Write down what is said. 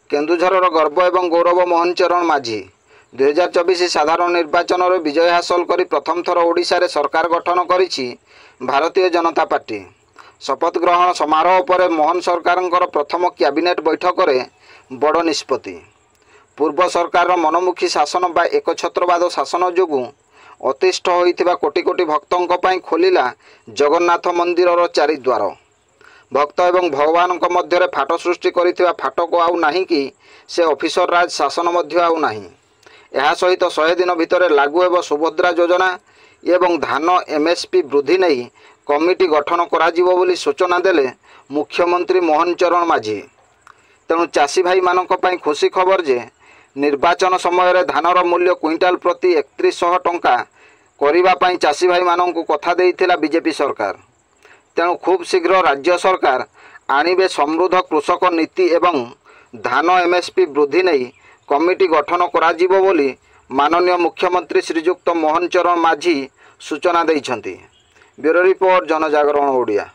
केन्दुझर गर्व एवं गौरव मोहन चरण माझी 2024 साधारण निर्वाचन में विजय हासिल कर प्रथम थर ओडिशा रे सरकार गठन करिछि भारतीय जनता पार्टी। शपथ ग्रहण समारोह पर मोहन सरकार प्रथम कैबिनेट बैठक में बड़ निष्पत्ति। पूर्व सरकार मनमुखी शासन बा एकछत्रवाद शासन जोगु अतिष्ठ होइथिबा कोटी कोटी भक्तों पई खोलिला जगन्नाथ मंदिर चारिद्वार। भक्त एवं भगवान मध्य फाट सृष्टि करिथिबा फाटक आउ नाही कि से ऑफिसर राज शासन मध्य आउ नाही। यह सहित 100 दिन भितर लागू एवं सुभद्रा योजना एवं धान एमएसपी वृद्धि नहीं कमिटी गठन कराजिवो बोली सूचना देले मुख्यमंत्री मोहन चरण माझी। तेणु चाषी भाई मानक पई खुशी खबर जे निर्वाचन समय धानर मूल्य क्विंटाल प्रति 3100 टंका करिबा पई चाषी भाई मानक कथा देइथिला बीजेपी सरकार। तेणु खूब शीघ्र राज्य सरकार आणिबे समृद्ध कृषक नीति एवं धान एमएसपी वृद्धि नहीं कमिटी गठन कराजिवो बोली माननीय मुख्यमंत्री श्रीजुक्त मोहन चरण माझी सूचना दैछंती। ब्यूरो रिपोर्ट जनजागरण ओडिया।